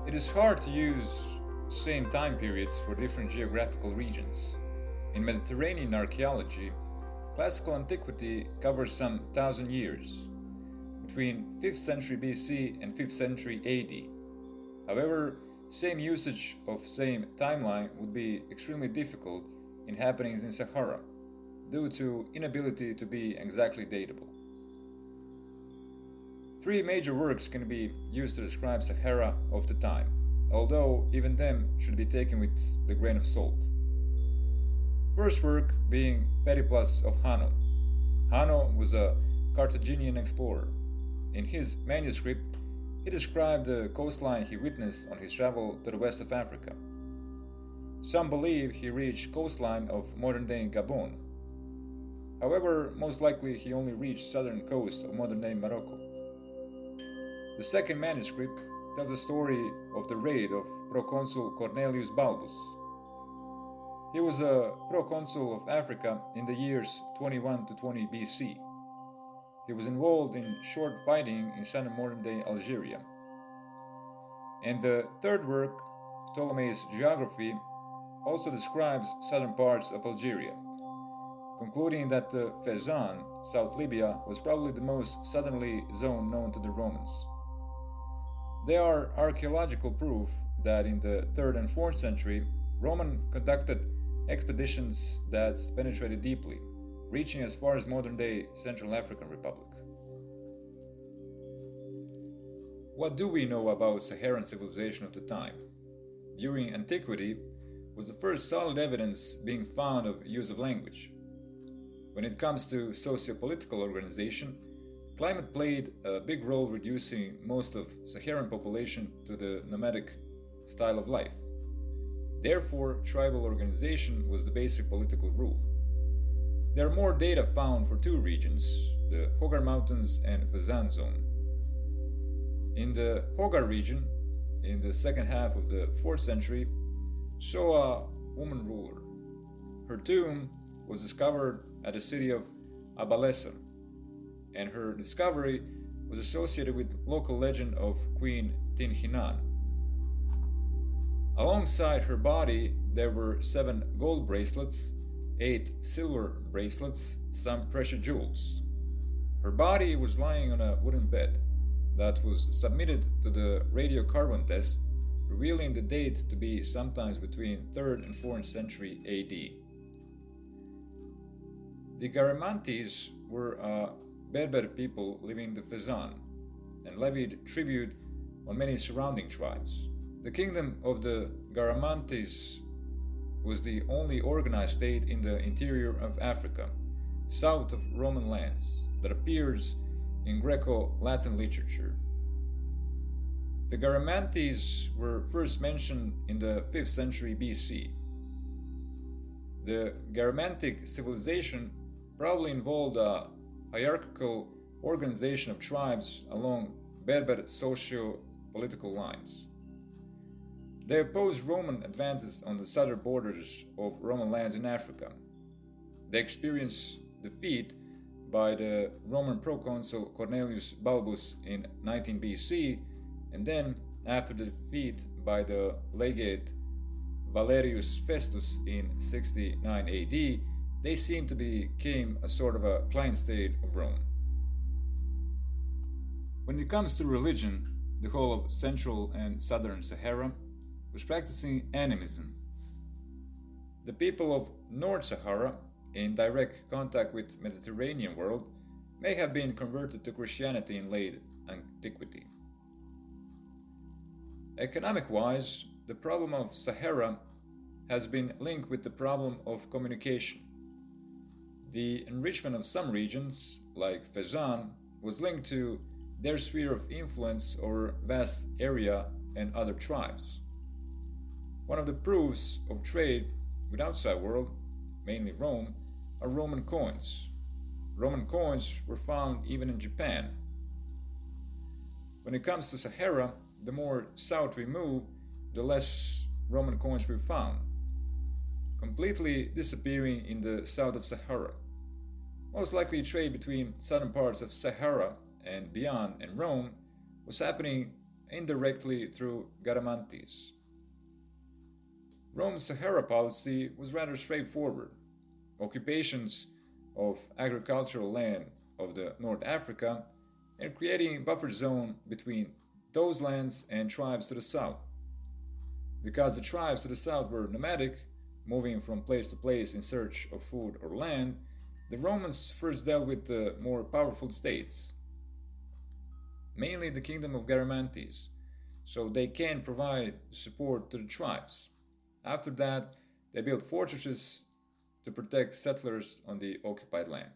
It is hard to use same time periods for different geographical regions. In Mediterranean archaeology, classical antiquity covers some 1,000 years, between 5th century BC and 5th century AD. However, same usage of same timeline would be extremely difficult in happenings in Sahara, due to inability to be exactly datable. Three major works can be used to describe Sahara of the time, although even them should be taken with the grain of salt. First work being Periplus of Hanno. Hanno was a Carthaginian explorer. In his manuscript, he described the coastline he witnessed on his travel to the west of Africa. Some believe he reached coastline of modern-day Gabon. However, most likely he only reached southern coast of modern-day Morocco. The second manuscript tells the story of the raid of proconsul Cornelius Balbus. He was a proconsul of Africa in the years 21 to 20 BC. He was involved in short fighting in southern modern-day Algeria. And the third work, Ptolemy's Geography, also describes southern parts of Algeria, concluding that the Fezzan, South Libya, was probably the most southerly zone known to the Romans. There are archaeological proof that in the 3rd and 4th century, Roman conducted expeditions that penetrated deeply, reaching as far as modern-day Central African Republic. What do we know about Saharan civilization of the time? During antiquity was the first solid evidence being found of use of language. When it comes to socio-political organization, climate played a big role reducing most of Saharan population to the nomadic style of life. Therefore, tribal organization was the basic political rule. There are more data found for two regions, the Hogar Mountains and Fezzan Zone. In the Hogar region, in the second half of the 4th century, saw a woman ruler. Her tomb was discovered at the city of Abalesa, and her discovery was associated with local legend of Queen Tinhinan. Alongside her body, there were 7 gold bracelets, 8 silver bracelets, some precious jewels. Her body was lying on a wooden bed that was submitted to the radiocarbon test, revealing the date to be sometimes between 3rd and 4th century AD. The Garamantes were a Berber people living in the Fezzan and levied tribute on many surrounding tribes. The kingdom of the Garamantes was the only organized state in the interior of Africa, south of Roman lands, that appears in Greco-Latin literature. The Garamantes were first mentioned in the 5th century BC. The Garamantic civilization probably involved a hierarchical organization of tribes along Berber socio-political lines. They opposed Roman advances on the southern borders of Roman lands in Africa. They experienced defeat by the Roman proconsul Cornelius Balbus in 19 BC, and then, after the defeat by the legate Valerius Festus in 69 AD, they seem to become a sort of a client state of Rome. When it comes to religion, the whole of Central and Southern Sahara was practicing animism. The people of North Sahara, in direct contact with Mediterranean world, may have been converted to Christianity in late antiquity. Economic-wise, the problem of Sahara has been linked with the problem of communication. The enrichment of some regions, like Fezzan, was linked to their sphere of influence over vast area and other tribes. One of the proofs of trade with outside world, mainly Rome, are Roman coins. Roman coins were found even in Japan. When it comes to Sahara, the more south we move, the less Roman coins we found, completely disappearing in the south of Sahara. Most likely trade between southern parts of Sahara and beyond and Rome was happening indirectly through Garamantes. Rome's Sahara policy was rather straightforward. Occupations of agricultural land of the North Africa and creating a buffer zone between those lands and tribes to the south. Because the tribes to the south were nomadic, moving from place to place in search of food or land, the Romans first dealt with the more powerful states, mainly the kingdom of Garamantes, so they can provide support to the tribes. After that, they built fortresses to protect settlers on the occupied land.